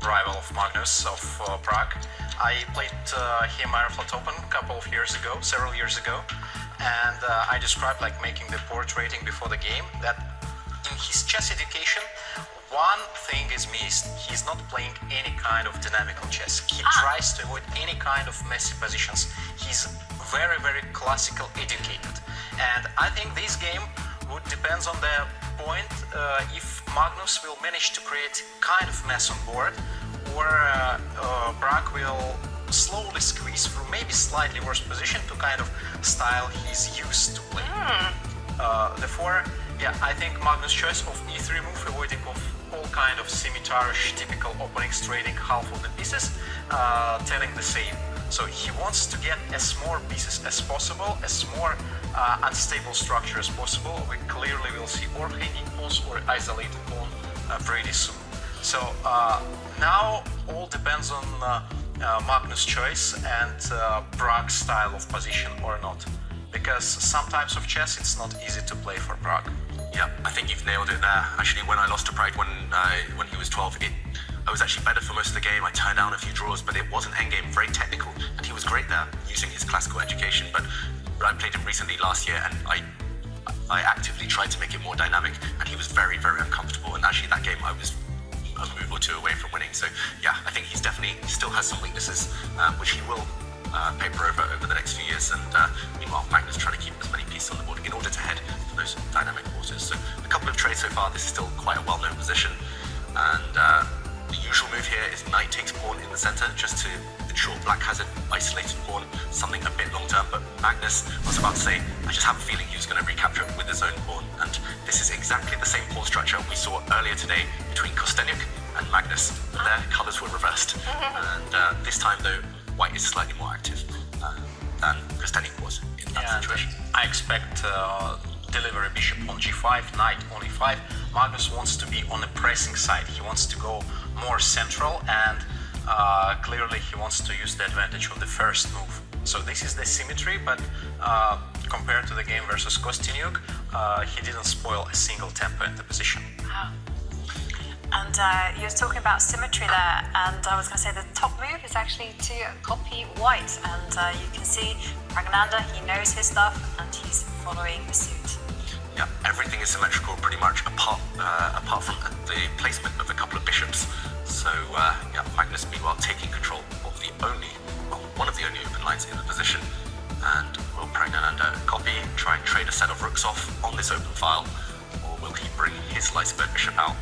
rival of Magnus of Prague. I played him Aeroflot Open a couple of years ago, several years ago, and I described like making the board rating before the game that in his chess education, one thing is missed. He's not playing any kind of dynamical chess. He tries to avoid any kind of messy positions. He's very, very classical educated. And I think this game would depend on the point if Magnus will manage to create kind of mess on board, or Pragg will slowly squeeze through maybe slightly worse position to kind of style he's used to play. Therefore, yeah, I think Magnus' choice of e3 move, avoiding of all kind of scimitarish typical openings, trading half of the pieces, telling the same. So he wants to get as more pieces as possible, as more unstable structure as possible. We clearly will see or hanging pawns or isolated pawn pretty soon. So now all depends on Magnus' choice and Pragg's style of position or not. Because some types of chess it's not easy to play for Pragg. Yeah, I think you've nailed it there. Actually, when I lost to Pragg when he was 12, I was actually better for most of the game. I turned down a few draws, but it wasn't endgame, very technical, and he was great there, using his classical education. But I played him recently last year, and I actively tried to make it more dynamic, and he was very, very uncomfortable. And actually, that game I was a move or two away from winning. So yeah, I think he still has some weaknesses, which he will paper over the next few years. And meanwhile, Magnus trying to keep as many pieces on the board in order to head for those dynamic waters. So a couple of trades so far. This is still quite a well-known position, and the usual move here is knight takes pawn in the center, just to ensure black has an isolated pawn, something a bit long-term. But Magnus was about to say, I just have a feeling he was going to recapture it with his own pawn. And this is exactly the same pawn structure we saw earlier today between Kostenyuk and Magnus. But their colors were reversed. And this time, though, white is slightly more active than Kostenyuk was in that situation. I expect delivery bishop on g5, knight on e5. Magnus wants to be on the pressing side. He wants to go more central, and clearly he wants to use the advantage of the first move. So this is the symmetry, but compared to the game versus Kostenyuk, he didn't spoil a single tempo in the position. Wow. And you were talking about symmetry there, and I was going to say the top move is actually to copy white, and you can see Praggnanandhaa, he knows his stuff, and he's following suit. Yeah, everything is symmetrical pretty much apart from the placement of a couple of bishops. So yeah, Magnus meanwhile taking control of one of the only open lines in the position. And will Praggnanandhaa copy, try and trade a set of rooks off on this open file, or will he bring his slice-bird bishop out?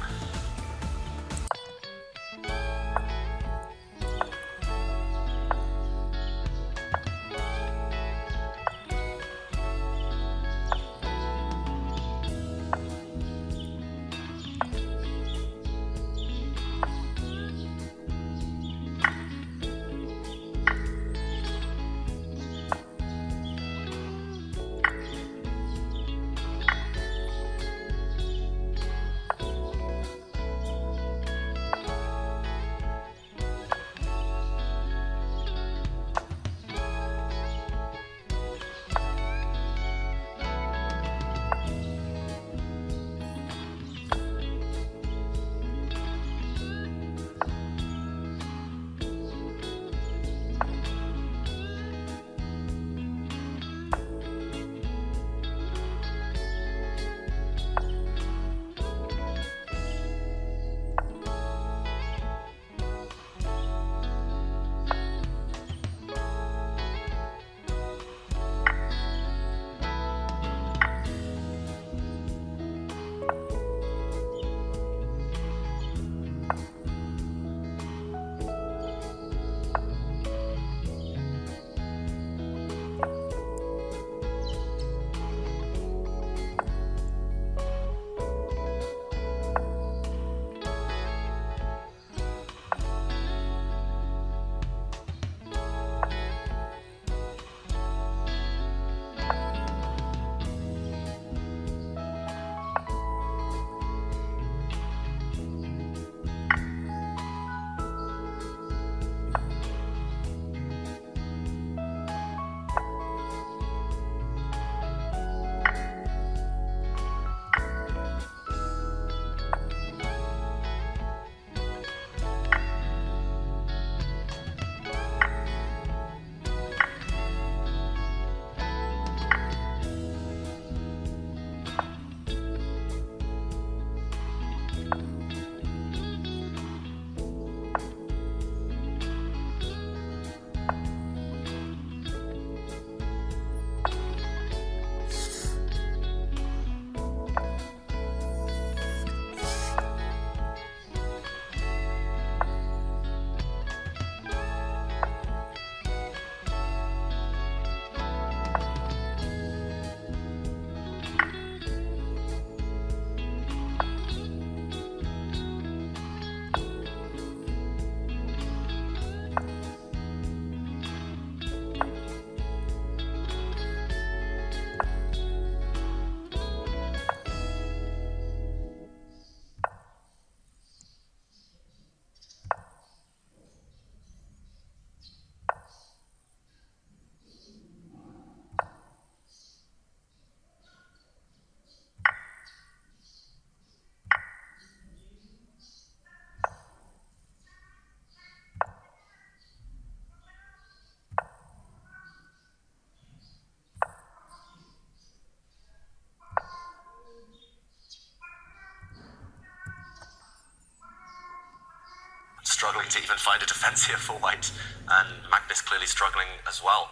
struggling to even find a defense here for white, and Magnus clearly struggling as well.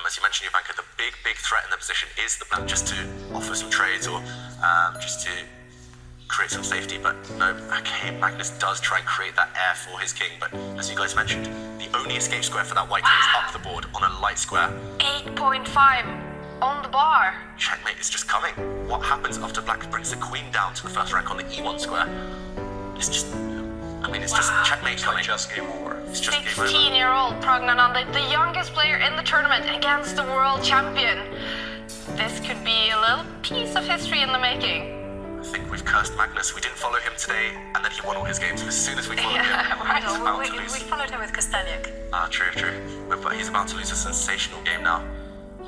As you mentioned, Jovanka, the big threat in the position is the black, just to offer some trades or just to create some safety. But no, okay, Magnus does try and create that air for his king, but as you guys mentioned, the only escape square for that white king is up the board on a light square. 8.5 on the bar. Checkmate is just coming. What happens after black brings the queen down to the first rank on the E1 square? It's just, I mean, it's just checkmate coming. Just game over. It's just game over. 16-year-old Praggnanandhaa, the youngest player in the tournament against the world champion. This could be a little piece of history in the making. I think we've cursed Magnus. We didn't follow him today, and then he won all his games. As soon as we followed him, Right, he's about to lose. we followed him with Kostaniuk. True. But he's about to lose a sensational game now.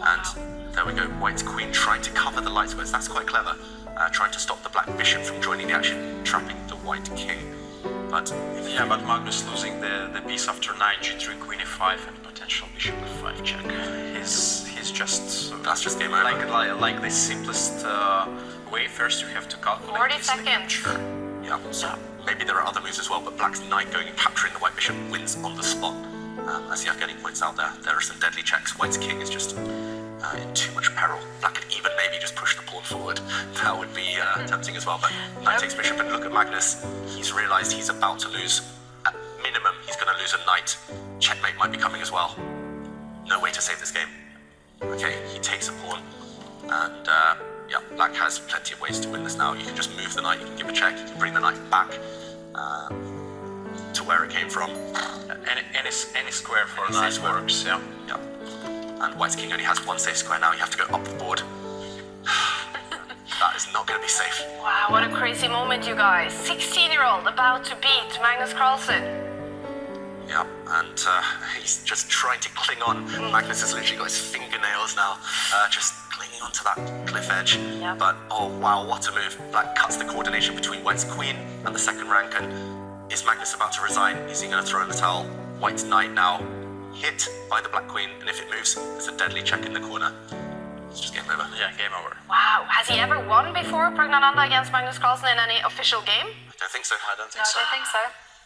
And there we go. White's queen trying to cover the light squares. That's quite clever. Trying to stop the black bishop from joining the action, trapping the white king. But but Magnus losing the piece after knight g3, queen e5, and potential bishop f5 check. He's just that's just game over. Like the simplest way. First you have to calculate. 40 this seconds. Sure. Yeah, so maybe there are other moves as well, but black's knight going and capturing the white bishop wins on the spot. As Yevgeny points out there are some deadly checks. White's king is just in too much peril. Black could even maybe just push the pawn forward. That would be tempting as well, but knight takes bishop, and look at Magnus. He's realised he's about to lose. At minimum, he's going to lose a knight. Checkmate might be coming as well. No way to save this game. Okay, he takes a pawn, and black has plenty of ways to win this now. You can just move the knight, you can give a check, you can bring the knight back to where it came from. Any square for knight works, yeah. And white's king only has one safe square now. You have to go up the board. That is not going to be safe. Wow, what a crazy moment, you guys. 16-year-old about to beat Magnus Carlsen. Yeah, and he's just trying to cling on. Magnus has literally got his fingernails now, just clinging onto that cliff edge. Yep. But, oh wow, what a move. Black cuts the coordination between white's queen and the second rank, and is Magnus about to resign? Is he going to throw in the towel? White's knight now hit by the black queen, and if it moves, there's a deadly check in the corner. It's just game over. Yeah, game over. Wow, has he ever won before, Praggnanandhaa, against Magnus Carlsen in any official game? I don't think so. I don't No, think I so. don't think so.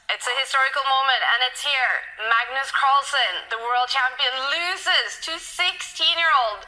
It's a historical moment, and it's here. Magnus Carlsen, the world champion, loses to 16-year-old